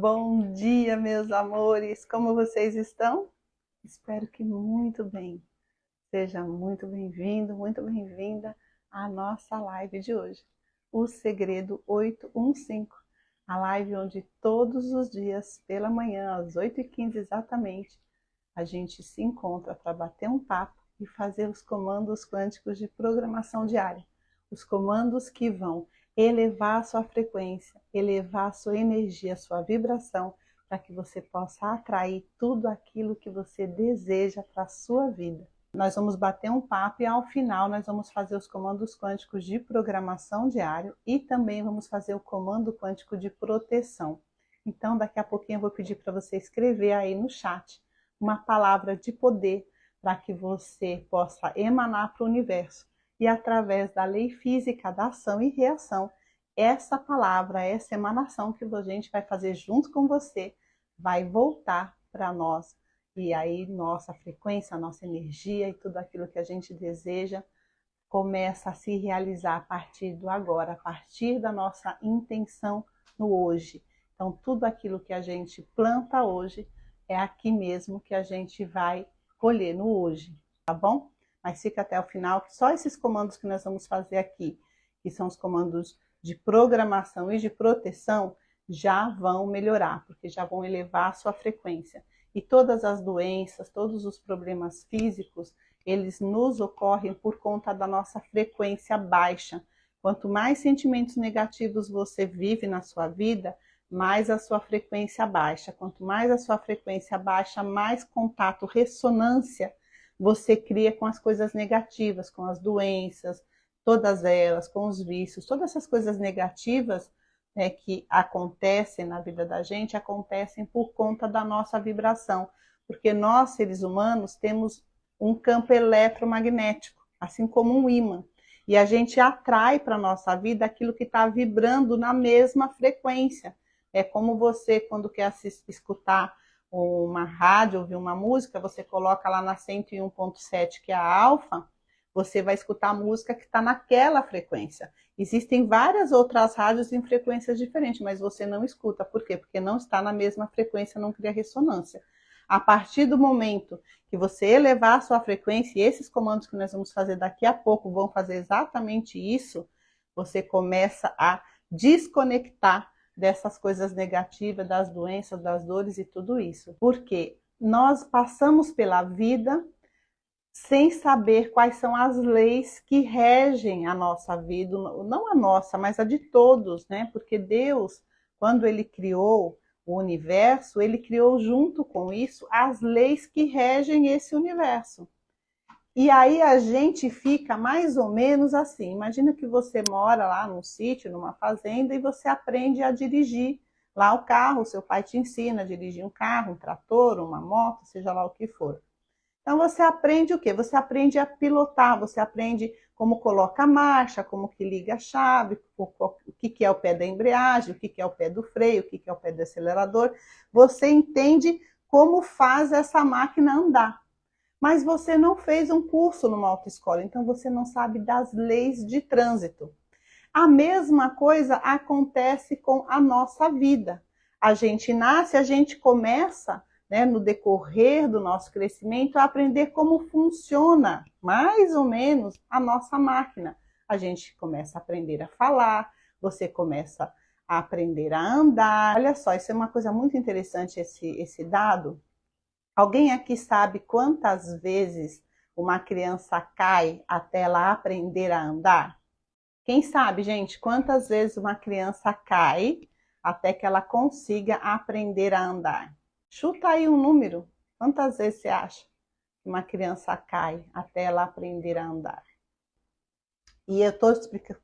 bom dia, meus amores! Como vocês estão? Espero que muito bem. Seja muito bem-vindo, muito bem-vinda à nossa live de hoje. O Segredo 815, a live onde todos os dias, pela manhã, às 8h15 exatamente, a gente se encontra para bater um papo e fazer os comandos quânticos de programação diária. Os comandos que vão elevar a sua frequência, elevar a sua energia, a sua vibração, para que você possa atrair tudo aquilo que você deseja para a sua vida. Nós vamos bater um papo e ao final nós vamos fazer os comandos quânticos de programação diário e também vamos fazer o comando quântico de proteção. Então daqui a pouquinho eu vou pedir para você escrever aí no chat uma palavra de poder para que você possa emanar para o universo. E através da lei física da ação e reação, essa palavra, essa emanação que a gente vai fazer junto com você, vai voltar para nós. E aí nossa frequência, nossa energia e tudo aquilo que a gente deseja começa a se realizar a partir do agora, a partir da nossa intenção no hoje. Então tudo aquilo que a gente planta hoje é aqui mesmo que a gente vai colher no hoje, tá bom? Mas fica até o final, que só esses comandos que nós vamos fazer aqui, que são os comandos de programação e de proteção, já vão melhorar, porque já vão elevar a sua frequência. E todas as doenças, todos os problemas físicos, eles nos ocorrem por conta da nossa frequência baixa. Quanto mais sentimentos negativos você vive na sua vida, mais a sua frequência baixa. Quanto mais a sua frequência baixa, mais contato, ressonância você cria com as coisas negativas, com as doenças, todas elas, com os vícios, todas essas coisas negativas que acontecem na vida da gente, acontecem por conta da nossa vibração. Porque nós, seres humanos, temos um campo eletromagnético, assim como um ímã. E a gente atrai para a nossa vida aquilo que está vibrando na mesma frequência. É como você, quando quer escutar uma rádio, ouvir uma música, você coloca lá na 101.7, que é a alfa, você vai escutar a música que está naquela frequência. Existem várias outras rádios em frequências diferentes, mas você não escuta. Por quê? Porque não está na mesma frequência, não cria ressonância. A partir do momento que você elevar a sua frequência, e esses comandos que nós vamos fazer daqui a pouco vão fazer exatamente isso, você começa a desconectar dessas coisas negativas, das doenças, das dores e tudo isso. Porque nós passamos pela vida sem saber quais são as leis que regem a nossa vida, não a nossa, mas a de todos, né? Porque Deus, quando Ele criou o universo, Ele criou junto com isso as leis que regem esse universo. E aí a gente fica mais ou menos assim. Imagina que você mora lá num sítio, numa fazenda, e você aprende a dirigir lá o carro. Seu pai te ensina a dirigir um carro, um trator, uma moto, seja lá o que for. Então você aprende o quê? Você aprende a pilotar, você aprende como coloca a marcha, como que liga a chave, o que é o pé da embreagem, o que é o pé do freio, o que é o pé do acelerador. Você entende como faz essa máquina andar. Mas você não fez um curso numa autoescola, então você não sabe das leis de trânsito. A mesma coisa acontece com a nossa vida. A gente nasce, a gente começa, no decorrer do nosso crescimento, a aprender como funciona, mais ou menos, a nossa máquina. A gente começa a aprender a falar, você começa a aprender a andar. Olha só, isso é uma coisa muito interessante, esse dado. Alguém aqui sabe quantas vezes uma criança cai até ela aprender a andar? Quem sabe, gente, quantas vezes uma criança cai até que ela consiga aprender a andar? Chuta aí um número. Quantas vezes você acha que uma criança cai até ela aprender a andar? E eu estou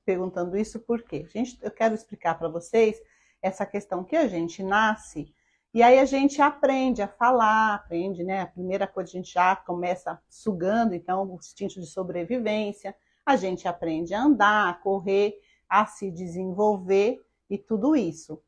perguntando isso porque, eu quero explicar para vocês essa questão que a gente nasce. E aí a gente aprende a falar, aprende, A primeira coisa a gente já começa sugando, então, o instinto de sobrevivência. A gente aprende a andar, a correr, a se desenvolver e tudo isso.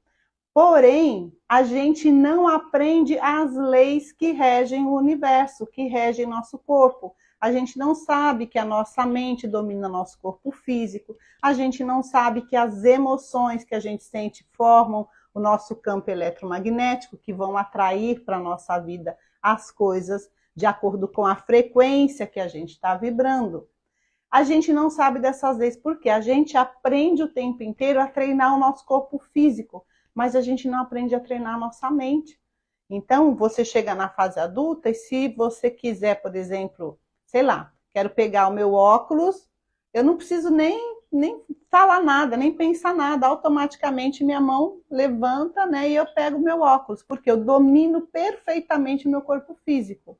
Porém, a gente não aprende as leis que regem o universo, que regem nosso corpo. A gente não sabe que a nossa mente domina nosso corpo físico. A gente não sabe que as emoções que a gente sente formam o nosso campo eletromagnético, que vão atrair para a nossa vida as coisas de acordo com a frequência que a gente está vibrando. A gente não sabe dessas leis porque a gente aprende o tempo inteiro a treinar o nosso corpo físico, mas a gente não aprende a treinar a nossa mente. Então, você chega na fase adulta e se você quiser, por exemplo, sei lá, quero pegar o meu óculos, eu não preciso nem falar nada, nem pensar nada, automaticamente minha mão levanta, né, e eu pego o meu óculos, porque eu domino perfeitamente o meu corpo físico.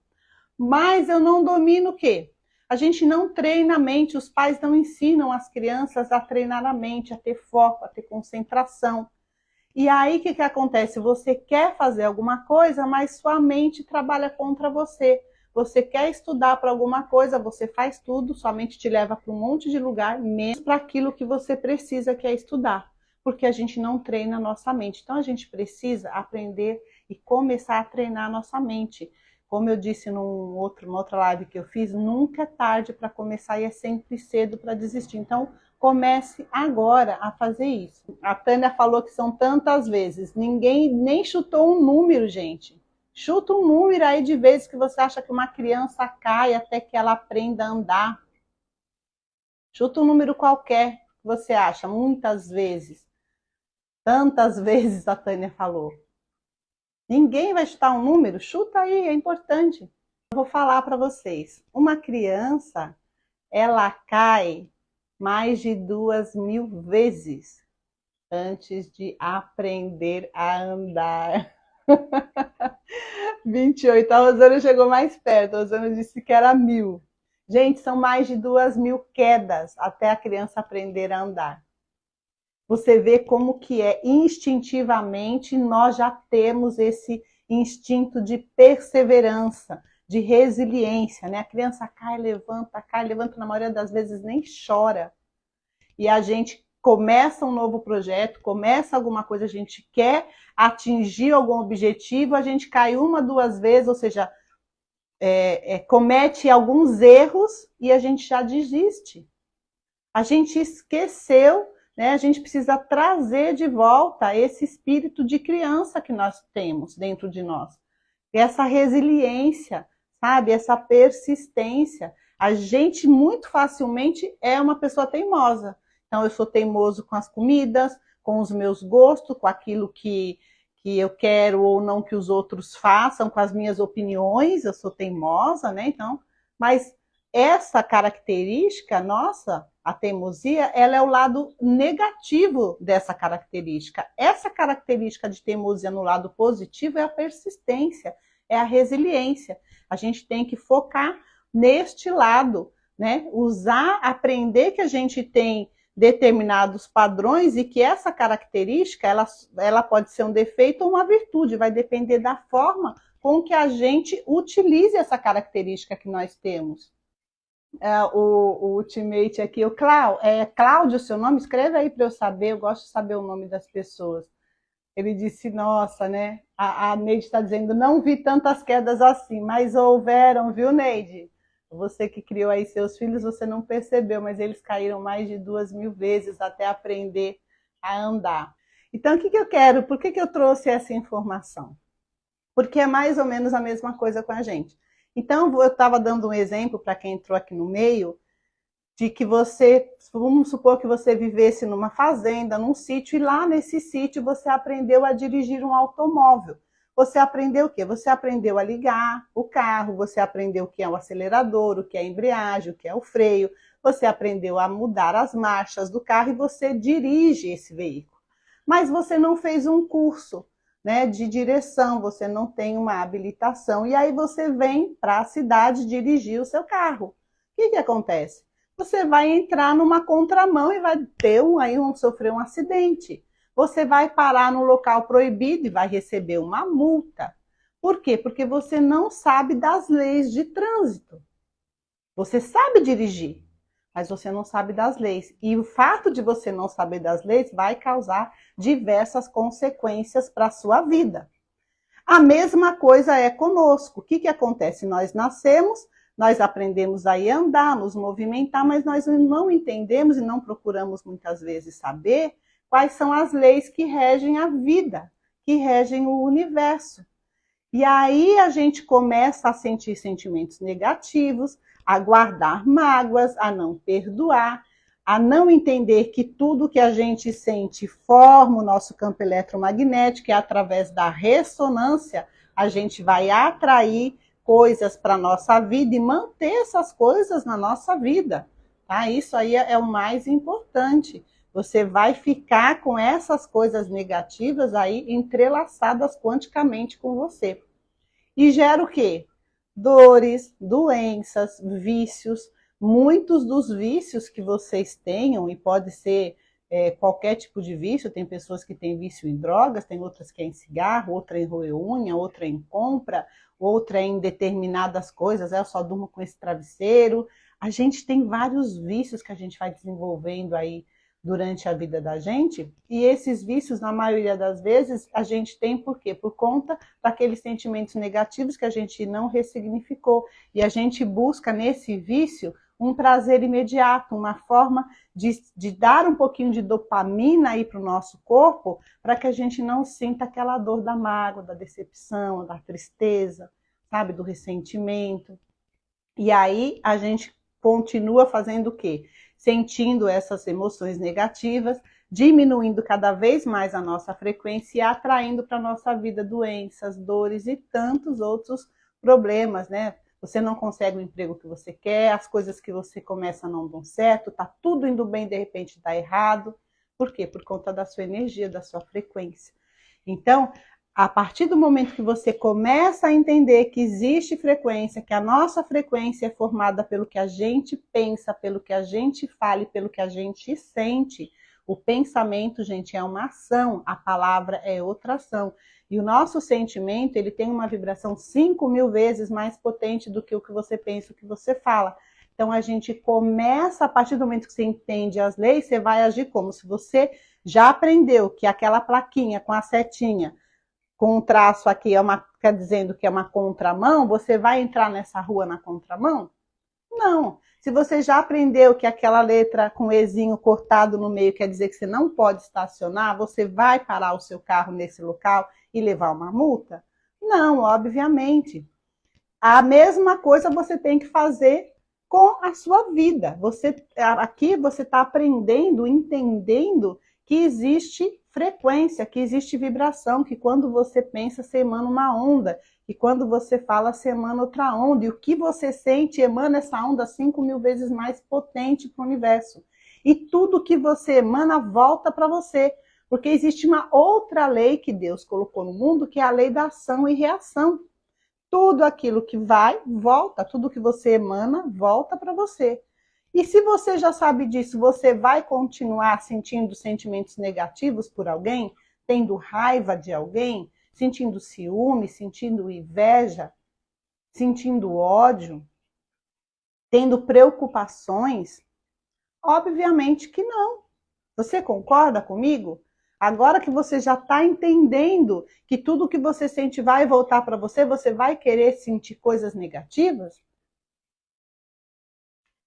Mas eu não domino o quê? A gente não treina a mente, os pais não ensinam as crianças a treinar a mente, a ter foco, a ter concentração. E aí o que acontece? Você quer fazer alguma coisa, mas sua mente trabalha contra você. Você quer estudar para alguma coisa, você faz tudo, sua mente te leva para um monte de lugar, menos para aquilo que você precisa, que é estudar. Porque a gente não treina a nossa mente. Então a gente precisa aprender e começar a treinar a nossa mente. Como eu disse numa outra live que eu fiz, nunca é tarde para começar e é sempre cedo para desistir. Então, comece agora a fazer isso. A Tânia falou que são tantas vezes. Ninguém nem chutou um número, gente. Chuta um número aí de vezes que você acha que uma criança cai até que ela aprenda a andar. Chuta um número qualquer que você acha, muitas vezes. Tantas vezes a Tânia falou. Ninguém vai chutar um número? Chuta aí, é importante. Eu vou falar para vocês. Uma criança, ela cai mais de 2.000 vezes antes de aprender a andar. 28. A Rosana chegou mais perto. A Rosana disse que era 1.000. Gente, são mais de 2.000 quedas até a criança aprender a andar. Você vê como que é instintivamente, nós já temos esse instinto de perseverança, de resiliência, né? A criança cai, levanta, na maioria das vezes nem chora. E a gente começa um novo projeto, começa alguma coisa, a gente quer atingir algum objetivo, a gente cai 1, 2 vezes, ou seja, comete alguns erros e a gente já desiste. A gente esqueceu, né? A gente precisa trazer de volta esse espírito de criança que nós temos dentro de nós. Essa resiliência, sabe? Essa persistência. A gente muito facilmente é uma pessoa teimosa. Então, eu sou teimoso com as comidas, com os meus gostos, com aquilo que eu quero ou não que os outros façam, com as minhas opiniões, eu sou teimosa, né? Então, mas essa característica nossa, a teimosia, ela é o lado negativo dessa característica. Essa característica de teimosia no lado positivo é a persistência, é a resiliência. A gente tem que focar neste lado, né? Usar, aprender que a gente tem determinados padrões e que essa característica, ela pode ser um defeito ou uma virtude, vai depender da forma com que a gente utilize essa característica que nós temos. O ultimate aqui, o Cláudio, seu nome? Escreve aí para eu saber, eu gosto de saber o nome das pessoas. Ele disse, nossa, né? A Neide está dizendo, não vi tantas quedas assim, mas houveram, viu, Neide? Você que criou aí seus filhos, você não percebeu, mas eles caíram mais de 2.000 vezes até aprender a andar. Então, o que eu quero? Por que eu trouxe essa informação? Porque é mais ou menos a mesma coisa com a gente. Então, eu estava dando um exemplo para quem entrou aqui no meio, de que você, vamos supor que você vivesse numa fazenda, num sítio, e lá nesse sítio você aprendeu a dirigir um automóvel. Você aprendeu o quê? Você aprendeu a ligar o carro, você aprendeu o que é o acelerador, o que é a embreagem, o que é o freio, você aprendeu a mudar as marchas do carro e você dirige esse veículo. Mas você não fez um curso, né, de direção, você não tem uma habilitação, e aí você vem para a cidade dirigir o seu carro. O que acontece? Você vai entrar numa contramão e vai sofrer um acidente. Você vai parar no local proibido e vai receber uma multa. Por quê? Porque você não sabe das leis de trânsito. Você sabe dirigir, mas você não sabe das leis. E o fato de você não saber das leis vai causar diversas consequências para a sua vida. A mesma coisa é conosco. O que acontece? Nós nascemos, nós aprendemos a andar, nos movimentar, mas nós não entendemos e não procuramos muitas vezes saber quais são as leis que regem a vida, que regem o universo. E aí a gente começa a sentir sentimentos negativos, a guardar mágoas, a não perdoar, a não entender que tudo que a gente sente forma o nosso campo eletromagnético e através da ressonância a gente vai atrair coisas para a nossa vida e manter essas coisas na nossa vida. Tá? Isso aí é o mais importante. Você vai ficar com essas coisas negativas aí entrelaçadas quanticamente com você. E gera o quê? Dores, doenças, vícios. Muitos dos vícios que vocês tenham, e pode ser qualquer tipo de vício, tem pessoas que têm vício em drogas, tem outras que é em cigarro, outra em roer unha, outra em compra, outra em determinadas coisas, eu só durmo com esse travesseiro. A gente tem vários vícios que a gente vai desenvolvendo aí durante a vida da gente, e esses vícios, na maioria das vezes, a gente tem por quê? Por conta daqueles sentimentos negativos que a gente não ressignificou, e a gente busca nesse vício um prazer imediato, uma forma de dar um pouquinho de dopamina aí para o nosso corpo, para que a gente não sinta aquela dor da mágoa, da decepção, da tristeza, sabe, do ressentimento. E aí a gente continua fazendo o quê? Sentindo essas emoções negativas, diminuindo cada vez mais a nossa frequência e atraindo para a nossa vida doenças, dores e tantos outros problemas, né? Você não consegue o emprego que você quer, as coisas que você começa não dão certo, tá tudo indo bem, de repente dá errado. Por quê? Por conta da sua energia, da sua frequência. Então, a partir do momento que você começa a entender que existe frequência, que a nossa frequência é formada pelo que a gente pensa, pelo que a gente fala e pelo que a gente sente. O pensamento, gente, é uma ação, a palavra é outra ação. E o nosso sentimento, ele tem uma vibração 5.000 vezes mais potente do que o que você pensa, o que você fala. Então, a gente começa, a partir do momento que você entende as leis, você vai agir como? Se você já aprendeu que aquela plaquinha com a setinha, com um traço aqui, quer dizendo que é uma contramão, você vai entrar nessa rua na contramão? Não. Se você já aprendeu que aquela letra com ezinho cortado no meio quer dizer que você não pode estacionar, você vai parar o seu carro nesse local e levar uma multa? Não, obviamente. A mesma coisa você tem que fazer com a sua vida. Aqui você está aprendendo, entendendo que existe frequência, que existe vibração, que quando você pensa, você emana uma onda, e quando você fala, você emana outra onda, e o que você sente emana essa onda 5.000 vezes mais potente para o universo. E tudo que você emana volta para você, porque existe uma outra lei que Deus colocou no mundo, que é a lei da ação e reação. Tudo aquilo que vai, volta, tudo que você emana, volta para você. E se você já sabe disso, você vai continuar sentindo sentimentos negativos por alguém, tendo raiva de alguém, sentindo ciúme, sentindo inveja, sentindo ódio, tendo preocupações? Obviamente que não. Você concorda comigo? Agora que você já está entendendo que tudo que você sente vai voltar para você, você vai querer sentir coisas negativas?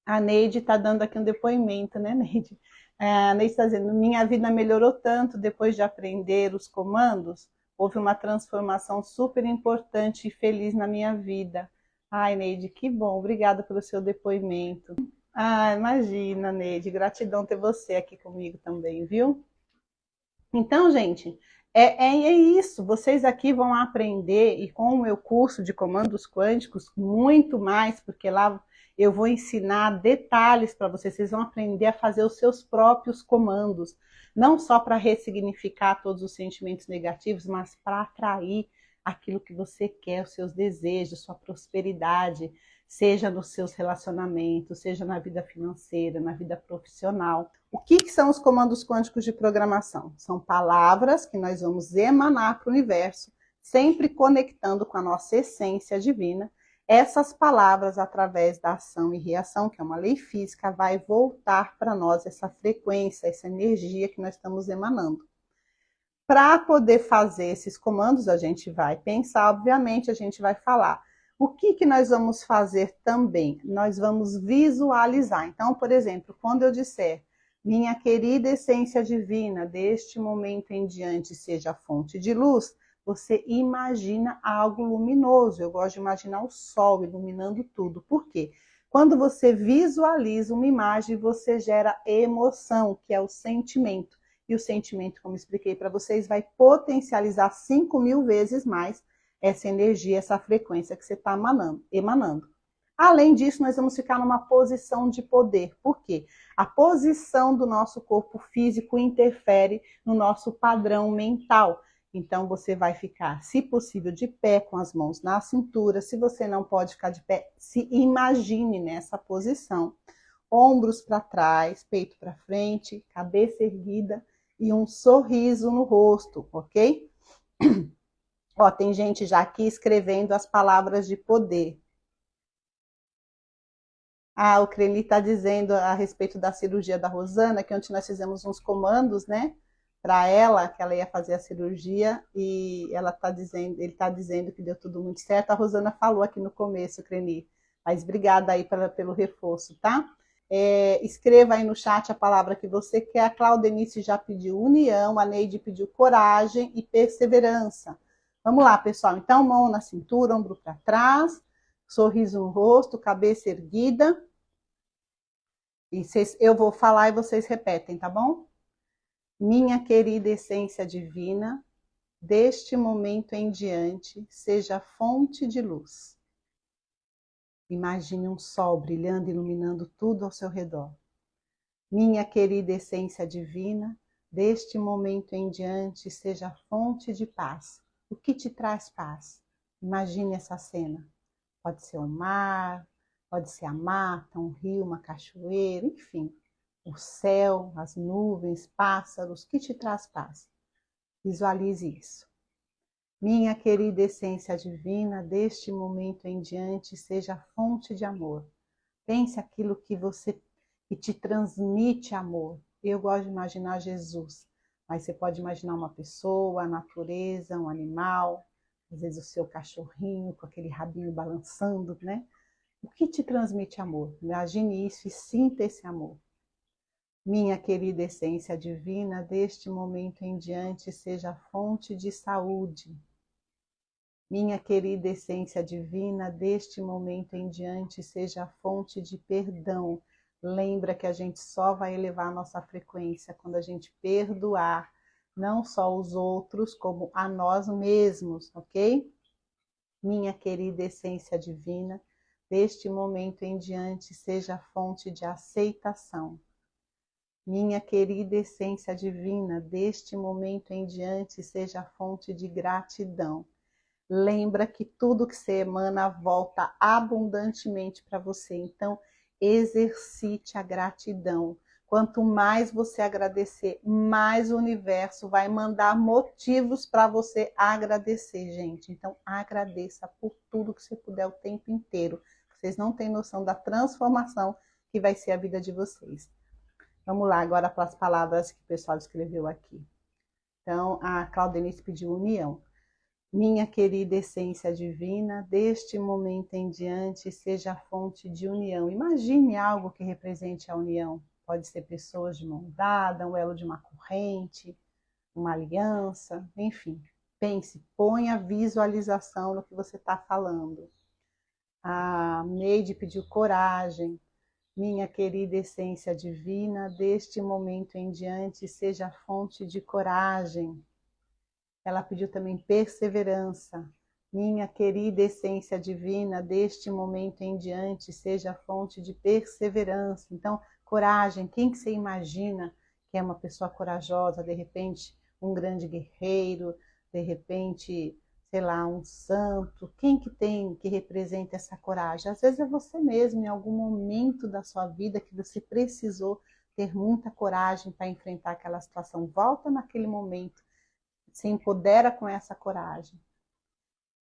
A Neide está dando aqui um depoimento, né, Neide? A Neide está dizendo, minha vida melhorou tanto depois de aprender os comandos, houve uma transformação super importante e feliz na minha vida. Ai, Neide, que bom, obrigada pelo seu depoimento. Ah, imagina, Neide, gratidão ter você aqui comigo também, viu? Então, gente, é isso. Vocês aqui vão aprender, e com o meu curso de comandos quânticos, muito mais, porque lá eu vou ensinar detalhes para vocês. Vocês vão aprender a fazer os seus próprios comandos, não só para ressignificar todos os sentimentos negativos, mas para atrair aquilo que você quer, os seus desejos, sua prosperidade, seja nos seus relacionamentos, seja na vida financeira, na vida profissional. O que são os comandos quânticos de programação? São palavras que nós vamos emanar para o universo, sempre conectando com a nossa essência divina. Essas palavras, através da ação e reação, que é uma lei física, vai voltar para nós essa frequência, essa energia que nós estamos emanando. Para poder fazer esses comandos, a gente vai pensar, obviamente, a gente vai falar. O que nós vamos fazer também? Nós vamos visualizar. Então, por exemplo, quando eu disser Minha querida essência divina, deste momento em diante seja a fonte de luz. Você imagina algo luminoso. Eu gosto de imaginar o sol iluminando tudo. Por quê? Quando você visualiza uma imagem, você gera emoção, que é o sentimento. E o sentimento, como expliquei para vocês, vai potencializar 5.000 vezes mais essa energia, essa frequência que você está emanando. Além disso, nós vamos ficar numa posição de poder. Por quê? A posição do nosso corpo físico interfere no nosso padrão mental. Então, você vai ficar, se possível, de pé, com as mãos na cintura. Se você não pode ficar de pé, se imagine nessa posição. Ombros para trás, peito para frente, cabeça erguida e um sorriso no rosto, ok? Ó, tem gente já aqui escrevendo as palavras de poder. Ah, o Creli está dizendo a respeito da cirurgia da Rosana, que ontem nós fizemos uns comandos, né, para ela, que ela ia fazer a cirurgia, e ela tá dizendo, ele está dizendo que deu tudo muito certo. A Rosana falou aqui no começo, Creli, mas obrigada aí pelo reforço, tá? Escreva aí no chat a palavra que você quer. A Claudenice já pediu união, a Neide pediu coragem e perseverança. Vamos lá, pessoal. Então, mão na cintura, ombro para trás, sorriso no rosto, cabeça erguida. E eu vou falar e vocês repetem, tá bom? Minha querida essência divina, deste momento em diante, seja fonte de luz. Imagine um sol brilhando, iluminando tudo ao seu redor. Minha querida essência divina, deste momento em diante, seja fonte de paz. O que te traz paz? Imagine essa cena. Pode ser o mar, pode ser a mata, um rio, uma cachoeira, enfim. O céu, as nuvens, pássaros, que te traz paz. Visualize isso. Minha querida essência divina, deste momento em diante, seja fonte de amor. Pense aquilo que te transmite amor. Eu gosto de imaginar Jesus, mas você pode imaginar uma pessoa, a natureza, um animal, às vezes o seu cachorrinho com aquele rabinho balançando, né? O que te transmite amor? Imagine isso e sinta esse amor. Minha querida essência divina, deste momento em diante, seja fonte de saúde. Minha querida essência divina, deste momento em diante, seja fonte de perdão. Lembra que a gente só vai elevar a nossa frequência quando a gente perdoar, não só os outros, como a nós mesmos, ok? Minha querida essência divina, deste momento em diante, seja fonte de aceitação. Minha querida essência divina, deste momento em diante, seja fonte de gratidão. Lembra que tudo que você emana volta abundantemente para você. Então, exercite a gratidão. Quanto mais você agradecer, mais o universo vai mandar motivos para você agradecer, gente. Então, agradeça por tudo que você puder o tempo inteiro. Vocês não têm noção da transformação que vai ser a vida de vocês. Vamos lá agora para as palavras que o pessoal escreveu aqui. Então, a Claudenice pediu união. Minha querida essência divina, deste momento em diante, seja a fonte de união. Imagine algo que represente a união. Pode ser pessoas de mão dada, um elo de uma corrente, uma aliança, enfim. Pense, ponha visualização no que você está falando. A Neide pediu coragem. Minha querida essência divina, deste momento em diante, seja a fonte de coragem. Ela pediu também perseverança. Minha querida essência divina, deste momento em diante, seja a fonte de perseverança. Então, coragem. Quem que você imagina que é uma pessoa corajosa? De repente, um grande guerreiro, de repente, sei lá, um santo. Quem que representa essa coragem? Às vezes é você mesmo, em algum momento da sua vida que você precisou ter muita coragem para enfrentar aquela situação. Volta naquele momento. Se empodera com essa coragem.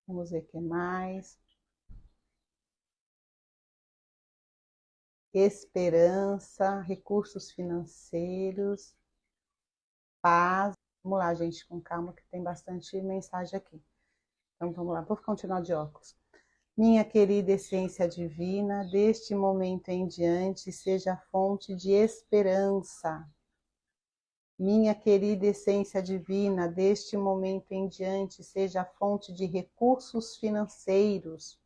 Vamos ver o que mais. Esperança, recursos financeiros, paz. Vamos lá, gente, com calma, que tem bastante mensagem aqui. Então, vamos lá, vou continuar de óculos. Minha querida essência divina, deste momento em diante, seja fonte de esperança. Minha querida essência divina, deste momento em diante, seja fonte de recursos financeiros.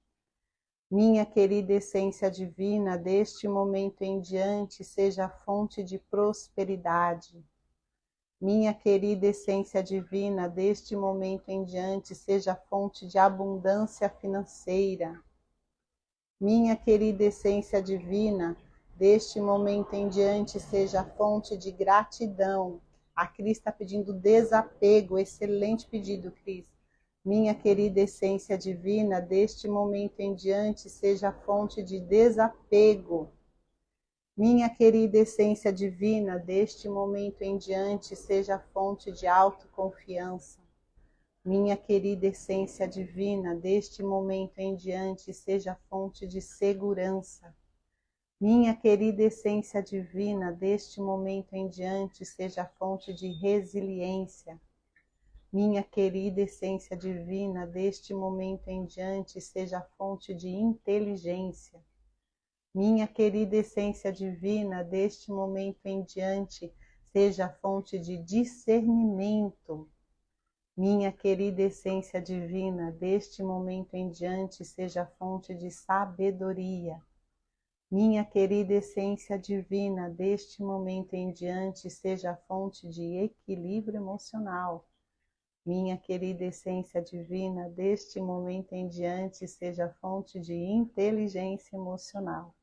Minha querida essência divina, deste momento em diante, seja fonte de prosperidade. Minha querida essência divina, deste momento em diante, seja fonte de abundância financeira. Minha querida essência divina, deste momento em diante, seja fonte de gratidão. A Cris está pedindo desapego, excelente pedido, Cris. Minha querida essência divina, deste momento em diante, seja fonte de desapego. Minha querida essência divina, deste momento em diante, seja fonte de autoconfiança. Minha querida essência divina, deste momento em diante, seja fonte de segurança. Minha querida essência divina, deste momento em diante, seja fonte de resiliência. Minha querida essência divina, deste momento em diante, seja fonte de inteligência. Minha querida essência divina, deste momento em diante, seja fonte de discernimento. Minha querida essência divina, deste momento em diante, seja fonte de sabedoria. Minha querida essência divina, deste momento em diante, seja fonte de equilíbrio emocional. Minha querida essência divina, deste momento em diante, seja fonte de inteligência emocional.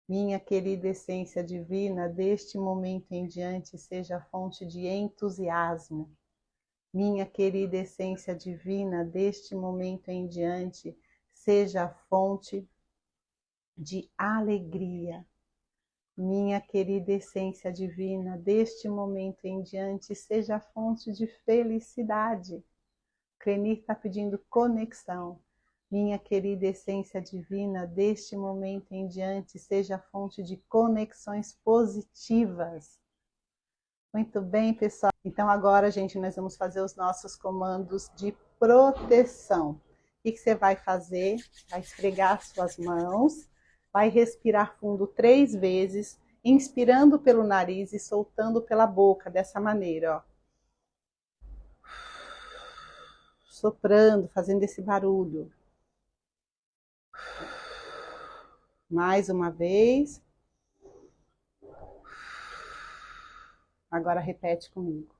Minha querida essência divina, deste momento em diante, seja fonte de entusiasmo. Minha querida essência divina, deste momento em diante, seja fonte de alegria. Minha querida essência divina, deste momento em diante, seja fonte de felicidade. Crenir está pedindo conexão. Minha querida essência divina, deste momento em diante, seja fonte de conexões positivas. Muito bem, pessoal. Então agora, gente, nós vamos fazer os nossos comandos de proteção. O que você vai fazer? Vai esfregar suas mãos, vai respirar fundo 3 vezes, inspirando pelo nariz e soltando pela boca, dessa maneira, ó. Soprando, fazendo esse barulho. Mais uma vez. Agora repete comigo.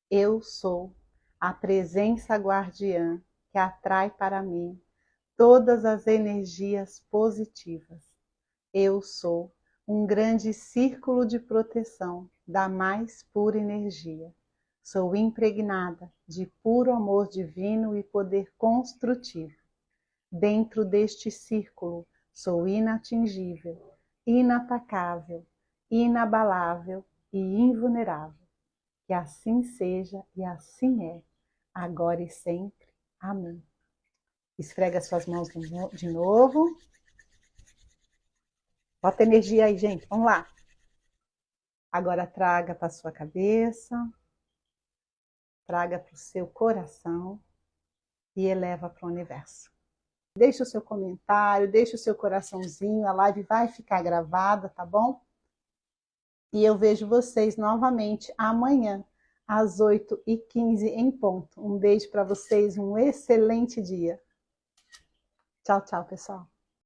Eu sou a presença guardiã que atrai para mim todas as energias positivas. Eu sou um grande círculo de proteção da mais pura energia. Sou impregnada de puro amor divino e poder construtivo. Dentro deste círculo, sou inatingível, inatacável, inabalável e invulnerável. Que assim seja e assim é, agora e sempre. Amém. Esfrega suas mãos de novo. Bota energia aí, gente. Vamos lá. Agora traga para a sua cabeça. Traga para o seu coração. E eleva para o universo. Deixa o seu comentário, deixa o seu coraçãozinho. A live vai ficar gravada, tá bom? E eu vejo vocês novamente amanhã, às 8h15 em ponto. Um beijo para vocês, um excelente dia. Tchau, tchau, pessoal.